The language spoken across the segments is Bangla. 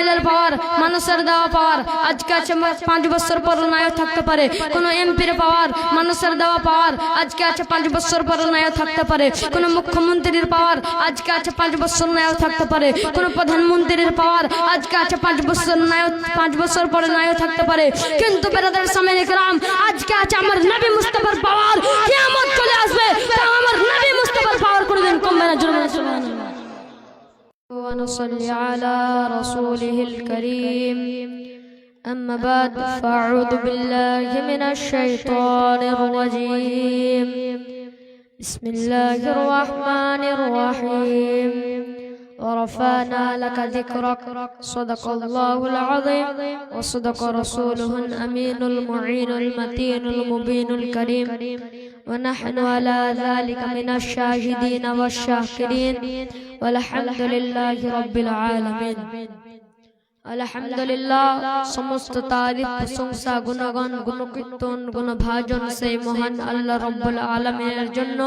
এমএলএর পাওয়ার, মানুষের দেওয়া পাওয়ার আজকে আছে 5 বছর পর নাও থাকতে পারে। কোন এমপির পাওয়ার, মানুষের দেওয়া পাওয়ার আজকে আছে 5 বছর পর নাও থাকতে পারে। কোন মুখ্যমন্ত্রীর পাওয়ার আজকে আছে 5 বছর নাও থাকতে পারে। কোন প্রধানমন্ত্রীর পাওয়ার আজকে আছে 5 বছর পরে নাও থাকতে পারে। কিন্তু বেরাদার সামনে کرام আজকে আছে আমার নবী মুস্তাফার পাওয়ার। কিয়ামত চলে আসবে, আমার নবী মুস্তাফার পাওয়ার করে দেন। কমবে না, জোরে বলেন সুবহানাল্লাহ। ওয়া নুসাল্লি আলা রাসূলিহিল কারীম। أما بعد فأعوذ بالله من الشيطان الرجيم. بسم الله الرحمن الرحيم. ورفعنا لك ذكرك. صدق الله العظيم وصدق رسوله الأمين المعين المتين المبين الكريم. ونحن على ذلك من الشاهدين والشاكرين والحمد لله رب العالمين. আলহামদুলিল্লাহ, সমস্ত তারিফ প্রশংসা গুণগান গুণকীর্তন গুণভাজন সেই মহান আল্লাহ রাব্বুল আলামিনের জন্য,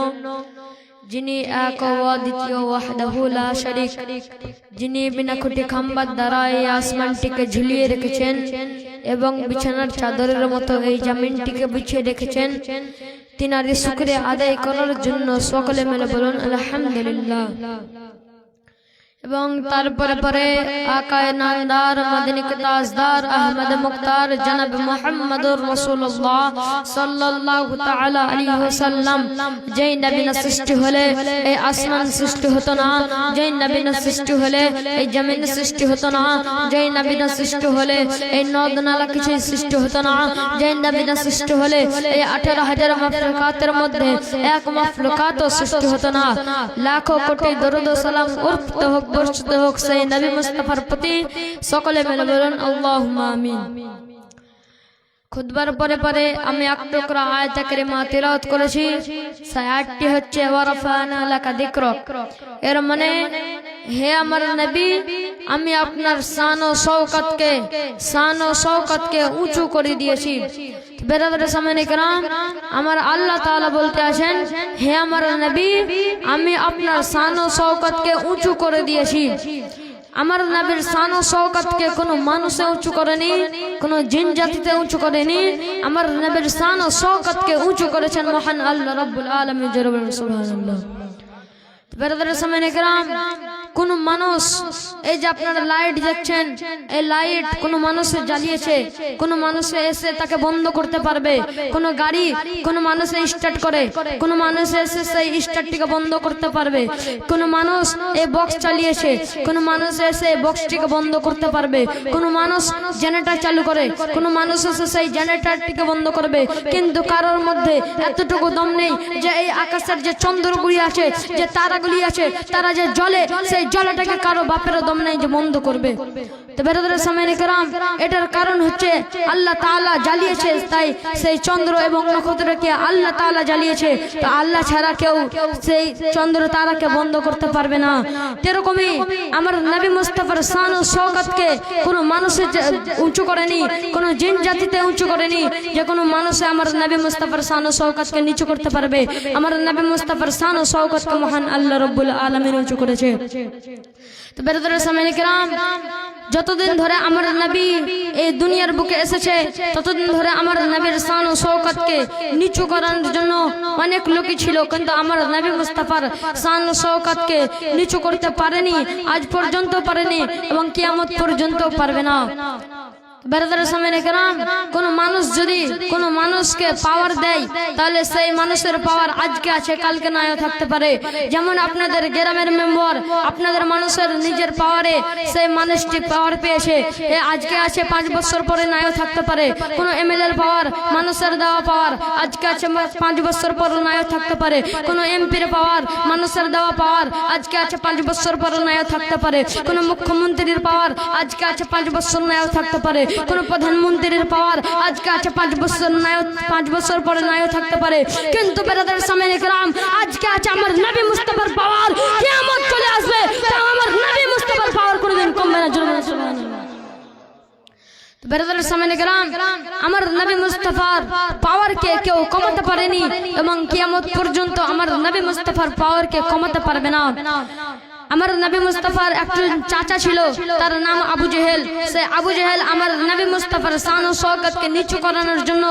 যিনি এক ও দ্বিতীয় ওয়াহদাহু লা শারীক, যিনি বিনা খুঁটি খাম্বার দ্বারা এই আসমানটিকে ঝুলিয়ে রেখেছেন এবং বিছানার চাদরের মতো এই জমিনটিকে বিছিয়ে রেখেছেন। তিনারই শুকরিয়া আদায় করার জন্য সকলে মিলে বলুন আলহামদুলিল্লাহ। এবং তারপরে পরে আকায়ে নামদার মদিনী কে তাজদার আহমদ মুখতার জনাব মুহাম্মদুর রাসূলুল্লাহ সাল্লাল্লাহু তাআলা আলাইহি ওয়াসাল্লাম, যেই নবী না সৃষ্টি হলে এই আসমান সৃষ্টি হতো না, যেই নবী না সৃষ্টি হলে এই জমিন সৃষ্টি হতো না, যেই নবী না সৃষ্টি হলে এই নদ নালা কিছু সৃষ্টি হতো না, যেই নবী না সৃষ্টি হলে এই 18,000 মাখলুকাতের মধ্যে এক মাখলুকাতও সৃষ্টি হতো না। লাখো কোটি দরুদ ও সালাম উর্ফতে হোক বর্ষিত হোক সেই নবী মুস্তাফার প্রতি। সকলে মিলে বলুন আল্লাহুম্মা আমিন। খুতবার পরে পরে আমি এক টুকরা আয়াত কারিমা তিলাওয়াত করেছি। সেই আয়াতটি হচ্ছে ওয়া রাফা'না লাকা যিকরাক। এর মানে, হে আমার নবী, আমি আপনার শান ও শওকতকে উঁচু করে দিয়েছি। বেরাদার সামনে کرام, আমার আল্লাহ তাআলা বলতে আছেন, হে আমার নবী, আমি আপনার শান ও শওকতকে উঁচু করে দিয়েছি। আমার নবীর শান ও শওকতকে কোনো মানুষে উঁচু করেনি, কোনো জিন জাতিতে উঁচু করেনি। আমার নবীর শান ও শওকতকে উঁচু করেছেন মহান আল্লাহ রাব্বুল আলামিন। জোরে বলুন সুবহানাল্লাহ। বেরাদার সামনে کرام, কোন মানুষ, এই যে আপনারা লাইট দেখছেন, এই লাইট কোন মানুষে জ্বালিয়েছে, কোন মানুষে এসে তাকে বন্ধ করতে পারবে। কোন গাড়ি কোন মানুষে স্টার্ট করে, কোন মানুষে এসে সেই স্টার্টটিকে বন্ধ করতে পারবে। কোন মানুষ এই বক্স চালিয়েছে, কোন মানুষ এসে বক্সটিকে বন্ধ করতে পারবে। কোন মানুষ জেনারেটর চালু করে, কোন মানুষ এসে সেই জেনারেটরটিকে বন্ধ করবে। কিন্তু কারোর মধ্যে এতটুকু দম নেই যে এই আকাশের যে চন্দ্রগুলি আছে, যে তারাগুলি আছে, তারা যে জ্বলে, সেই জ্বলাটাকে কারো বাপের দম নেই যে বন্ধ করবে। তো বেরাদার সামনে کرام, এটার কারণ হচ্ছে আল্লাহ তাআলা জ্বালিয়েছে, তাই সেই চন্দ্র এবং নক্ষত্রকে আল্লাহ তাআলা জ্বালিয়েছে। তো আল্লাহ ছাড়া কেউ সেই চন্দ্র তারাকে বন্ধ করতে পারবে না। এরকমই আমার নবী মুস্তাফার শান ও শওকতকে কোনো মানুষে উঁচু করেনি, কোনো জিন জাতিতে উঁচু করেনি যে কোনো মানুষে আমার নবী মুস্তাফার শান ও শওকতকে নিচু করতে পারবে। আমার নবী মুস্তাফার শান ও শওকতকে মহান আল্লাহ রাব্বুল আলামিন উঁচু করেছে। তো বেরাদার সামনে کرام, যতদিন ধরে আমার নবী এই দুনিয়ার বুকে এসেছে, ততদিন ধরে আমার নবীর শান ও শওকতকে নিচু করার জন্য অনেক লোকই ছিল, কিন্তু আমার নবী মুস্তাফার শান ও শওকতকে নিচু করতে পারেনি, আজ পর্যন্ত পারেনি এবং কিয়ামত পর্যন্ত পারবে না। বেরাদার সামনে کرام, কোন মানুষ যদি কোন মানুষকে পাওয়ার দেয়, তাহলে সেই মানুষের পাওয়ার আজকে আছে, কালকে নাও থাকতে পারে। যেমন আপনাদের গ্রামের মেম্বার, আপনাদের মানুষের নিজের পাওয়ারে সেই মানুষটি পাওয়ার পেয়েছে, আজকে আছে 5 বছর পরে নাও থাকতে পারে। কোন এমএলএর পাওয়ার, মানুষের দেওয়া পাওয়ার আজকে আছে 5 বছর পরে নাও থাকতে পারে। কোন এমপির পাওয়ার, মানুষের দেওয়া পাওয়ার আজকে আছে 5 বছর পরে নাও থাকতে পারে। কোন মুখ্যমন্ত্রীর পাওয়ার আজকে আছে 5 বছর নাও থাকতে পারে। কোন প্রধানমন্ত্রীর পাওয়ার আজকে আছে 5 বছর পরে নাও থাকতে পারে। কিন্তু বেরাদার সামনে کرام, আজকে আছে আমার নবী মুস্তাফার পাওয়ার। কিয়ামত চলে আসবে, আমার নবী মুস্তাফার পাওয়ার করে দিন। কমবে না, জোরে বলুন সুবহানাল্লাহ। বেরাদার সামনে کرام, আমার নবী মুস্তাফার পাওয়ারকে কেউ কমাতে পারেনি এবং কিয়ামত পর্যন্ত আমার নবী মুস্তাফার পাওয়ারকে কমাতে পারবে না। আমার নবী মুস্তাফার একজন চাচা ছিল, তার নাম আবু জেহেল। সে আবু জেহেল আমার নবী মুস্তাফার শান ও শওকতকে নিচু করানোর জন্য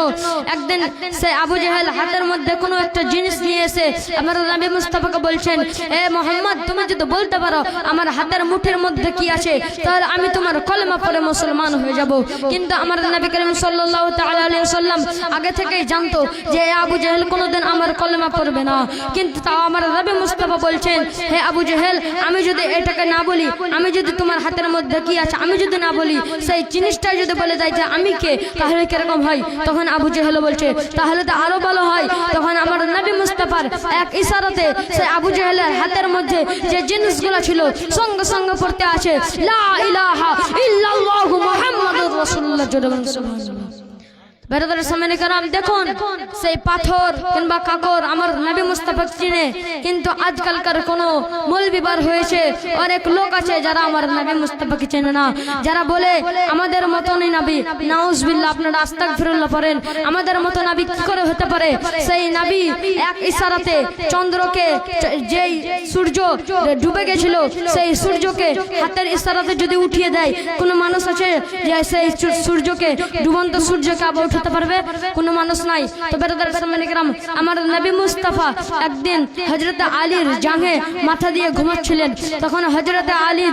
একদিন সে আবু জেহেল হাতের মধ্যে কোনো একটা জিনিস নিয়ে এসে আমার নবী মুস্তাফাকে বলছেন, এ মোহাম্মদ, তুমি যদি বলতে পারো আমার হাতের মুঠের মধ্যে কি আছে, তাহলে আমি তোমার কলেমা পড়ে মুসলমান হয়ে যাব। কিন্তু আমার নবী করিম সাল্লাল্লাহু তাআলা আলাইহি ওয়াসাল্লাম আগে থেকেই জানতো যে আবু জেহেল কোনোদিন আমার কলেমা পড়বে না। কিন্তু তাও আমার নবী মুস্তাফা বলছেন, হে আবু জেহেল, আমি যদি এটাকে না বলি, আমি যদি তোমার হাতের মধ্যে কি আছে আমি যদি না বলি, সেই জিনিসটা যদি বলে দেয় যে আমি কে, তাহলে কিরকম হয়? তখন আবু জেহেল বলছে, তাহলে তো আরো ভালো হয়। তখন আমার নবী মুস্তাফার এক ইশারাতে সে আবু জেহেলের হাতের মধ্যে যে জিনিসগুলো ছিল সঙ্গে সঙ্গে পড়তে আছে, লা ইলাহা ইল্লাল্লাহু মুহাম্মাদুর রাসূলুল্লাহ। সুবহানাল্লাহ। বেরাদার সামনে কারাম, দেখুন সেই পাথর কিংবা কাকর আমার নবী মুস্তাফা চিনে, কিন্তু আজকালকার কোনো মৌলবি বার হয়েছে, অনেক লোক আছে যারা আমার নবী মুস্তাফাকে চেনে না, যারা বলে আমাদের মতনই নবী। নাউজুবিল্লাহ, আপনারা আস্তাগফিরুল্লাহ পড়েন। আমাদের মতো নবী কি করে হতে পারে? সেই নবী এক ইশারাতে চন্দ্রকে, যেই সূর্য ডুবে গেছিল সেই সূর্যকে হাতের ইশারাতে যদি উঠিয়ে দেয়, কোনো মানুষ আছে যে সেই সূর্যকে, ডুবন্ত সূর্যকে আবার উঠাতে পারবে? কোনো মানুষ নাই। তো বেরাদার সামনে کرام, আমার নবী মুস্তাফা একদিন হযরত আলীর জাঙ্গে মাথা দিয়ে ঘুমাচ্ছিলেন। তখন হযরত আলী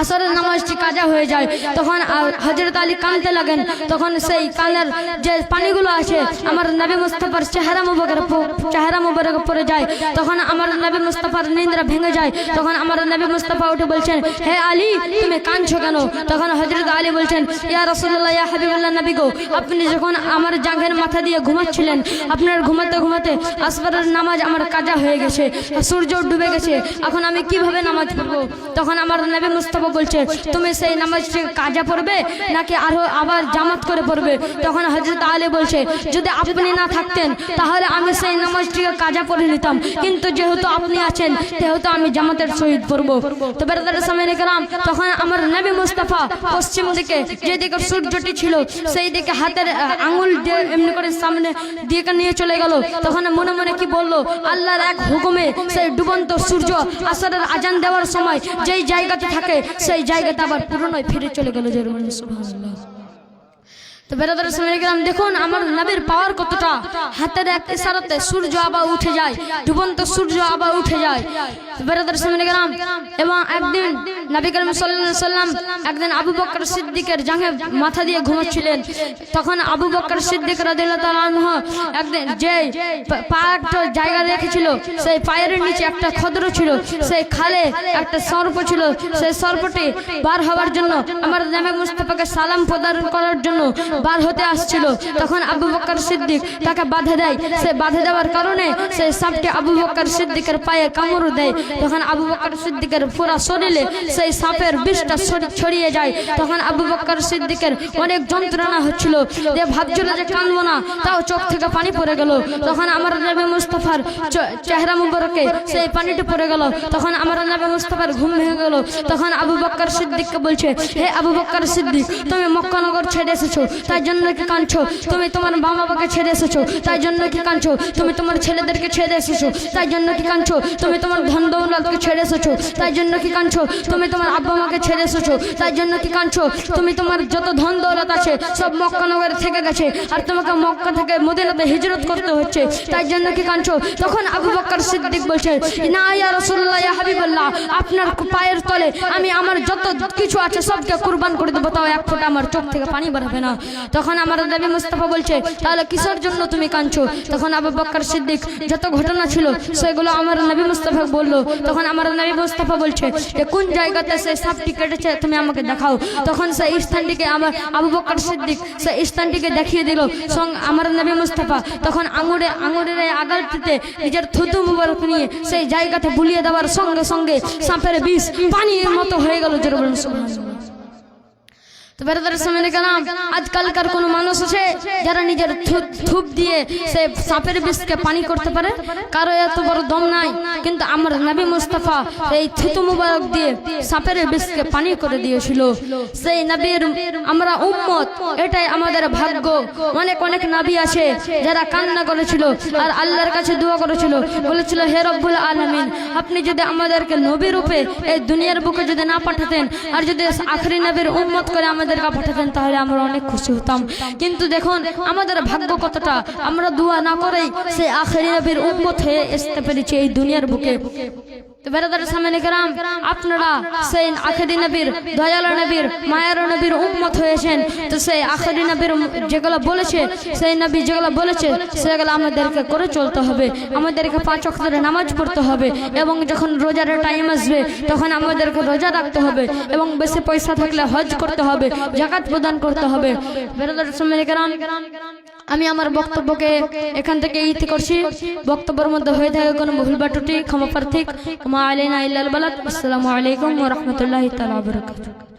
আসরের নামাজটি কাজা হয়ে যায়। তখন হযরত আলী কাঁদতে লাগেন। তখন সেই কানের যে পানিগুলো আছে আমার নবী মুস্তাফার চেহারা মুবারক পড়ে যায়। তখন আমার নবী মুস্তাফার নিদ্রা ভেঙে যায়। তখন আমার নবী মুস্তাফা উঠে বলছেন, হে আলী, তুমি কাঁদছো কেন? তখন হযরত আলী বলছেন, ইয়া রাসূলুল্লাহ, ইয়া হাবিবাল্লাহ, নবী গো, আপনি যখন আমার জাঙ্গের মাথা দিয়ে ঘুমাচ্ছিলেন, আপনার ঘুমাতে ঘুমাতে আসরের নামাজ আমার কাজা হয়ে গেছে, সূর্য ডুবে গেছে, এখন আমি কিভাবে নামাজ পড়বো? তখন আমার নবী মুস্তাফা বলছে, তুমি সেই নামাজটি কাজা পড়বে নাকি আবার জামাত করে পড়বে? তখন হযরত আলী বলছে, যদি আপনি না থাকতেন তাহলে আমি সেই নামাজটিকে কাজা পড়ে নিতাম, কিন্তু যেহেতু আপনি আছেন সেহেতু আমি জামাতের সহিত পড়বো। তো বেরাদার সামনে کرام, তখন আমার নবী মুস্তাফা পশ্চিম দিকে যেদিকে সূর্যটি ছিল সেই দিকে হাতের আঙ্গুল দিয়ে এমনি করে সামনে দিকে নিয়ে চলে গেল। তখন মনে মনে কি বললো, আল্লাহর এক হুকুমে সেই ডুবন্ত সূর্য আসরের আজান দেওয়ার সময় যেই জায়গাতে থাকে সেই জায়গাতে আবার পুরনোয় ফিরে চলে গেল। সুবহানাল্লাহ। তো বেরাদার সামনে کرام, দেখুন আমার নবীর পাওয়ার কতটা। হাতের এক ইশারাতে সূর্য আবার উঠে যায়, ডুবন্ত সূর্য আবার উঠে যায়। বেরাদার সামনে کرام, এবং একদিন নবী করিম সাল্লাল্লাহু আলাইহি ওয়াসাল্লাম একদিন আবু বকর সিদ্দিকের জাঙ্গে মাথা দিয়ে ঘুমাচ্ছিলেন। তখন আবু বকর সিদ্দিক রাদিয়াল্লাহু তাআলা আনহু একদিন যে পায়ের জায়গা রেখেছিল সেই পায়ের নিচে একটা খদ্র ছিল, সেই খালে একটা সর্প ছিল। সেই সর্পটি বার হওয়ার জন্য আমার নবী মুস্তাফাকে সালাম প্রদান করার জন্য বার হতে আসছিল। তখন আবু বকর সিদ্দিক তাকে বাধা দেয়। সে বাধা দেওয়ার কারণে সেই সাপটি আবু বকর সিদ্দিকের পায়ে কামড় দেয়। তখন আবু বকর সিদ্দিকের পুরো শরীরে সেই সাপের বিষটা ছড়িয়ে যায়। তখন আবু বকর সিদ্দিকের অনেক যন্ত্রণা হচ্ছিল, যে ভাবছিল যে কাঁদবো না, তাও চোখ থেকে পানি পড়ে গেল। তখন আমার নবী মুস্তাফার চেহারা মুবারকে সেই পানিটি পড়ে গেল। তখন আমার নবী মুস্তাফার ঘুম ভেঙে গেল। তখন আবু বকর সিদ্দিককে বলছে, হে আবু বকর সিদ্দিক, তুমি মক্কা নগর ছেড়ে এসেছো, তাই জন্য কি কাঁদছো? তুমি তোমার মা বাবাকে ছেড়ে এসেছো, তাই জন্য কি কাঁদছো? তুমি তোমার ছেলেদেরকে ছেড়ে এসেছো, তাই জন্য কি কাঁদছো? তুমি তোমার ধন দৌলতকে ছেড়ে এসেছো, তাই জন্য কি কাঁদছো? তুমি তোমার আব্বা মাকে ছেড়ে এসেছো, তাই জন্য কি কাঁদছো? তুমি তোমার যত ধন দৌলত আছে সব মক্কা নগরে থেকে গেছে, আর তোমাকে মক্কা থেকে মদিনাতে হিজরত করতে হচ্ছে, তাই জন্য কি কাঁদছো? তখন আবু বকর সিদ্দিক বলছে, না ইয়া রাসূলুল্লাহ, ইয়া হাবিবাল্লাহ, আপনার পায়ের তলে আমি আমার যত কিছু আছে সবকে কুরবান করে দেবো, তাও এক ফোঁটা আমার চোখ থেকে পানি বেরোবে না। তখন আমার নবী মুস্তাফা বলছে, তাহলে কিসের জন্য তুমি কাঁদছো? তখন আবু বকর সিদ্দিক যত ঘটনা ছিল সেগুলো আমার নবী মুস্তাফা বললো। তখন আমার নবী মুস্তাফা বলছে যে কোন জায়গাতে সেই সাপটি কেটেছে তুমি আমাকে দেখাও। তখন সেই স্থানটিকে আমার আবু বকর সিদ্দিক সেই স্থানটিকে দেখিয়ে দিল আমার নবী মুস্তাফা। তখন আঙুরের আগালটিতে নিজের থুতু মুবারক নিয়ে সেই জায়গাতে বুলিয়ে দেওয়ার সঙ্গে সঙ্গে সাপের বিষ পানির মতো হয়ে গেল। সুবহানাল্লাহ। তো বেরাদার সামনে গেলাম, আজকালকার কোন মানুষ আছে যারা নিজের থুপ দিয়ে সে সাপের বিষকে পানি করতে পারে? কারো এত বড় দম নাই, কিন্তু আমার নবী মুস্তাফা এই থুতু মুবারক দিয়ে সাপের বিষকে পানি করে দিয়েছিল। সেই নবীর আমরা উম্মত, এটাই আমাদের ভাগ্য। অনেক অনেক নবী আছে যারা কান্না করেছিল আর আল্লাহর কাছে দোয়া করেছিল, বলেছিল হে রব্বুল আলামিন, আপনি যদি আমাদেরকে নবী রূপে এই দুনিয়ার বুকে যদি না পাঠাতেন আর যদি আখরি নবীর উম্মত করে আমাদেরকে পাঠাতেন তাহলে আমরা অনেক খুশি হতাম। কিন্তু দেখুন আমাদের ভাগ্য কতটা, আমরা দোয়া না করেই সেই আখরি নবীর উম্মত হয়ে আসতে পেরেছি এই দুনিয়ার বুকে। তো বেরাদার সামনে গেলাম, আপনারা সেই আখরি নবীর, দয়ালু নবীর, মায়ার নবীর উম্মত হয়েছেন। তো সেই আখরি নবীর যেগুলো বলেছে, সেই নবী যেগুলো বলেছে সেগুলো আমাদেরকে করে চলতে হবে। আমাদেরকে 5 ওয়াক্তের নামাজ পড়তে হবে এবং যখন রোজার টাইম আসবে তখন আমাদেরকে রোজা রাখতে হবে এবং বেশি পয়সা থাকলে হজ করতে হবে, যাকাত প্রদান করতে হবে। বেরাদার সামনে গেলাম, আমি আমার বক্তব্যকে এখান থেকে ইতি করছি। বক্তব্যের মধ্যে হয়ে থাকে কোনো ভুল বা ত্রুটি ক্ষমা প্রার্থী। মা আলাইনা ইল্লাল বালাগ। আসসালামু আলাইকুম ওয়া রাহমাতুল্লাহি তাআলা ওয়া বারাকাতুহু।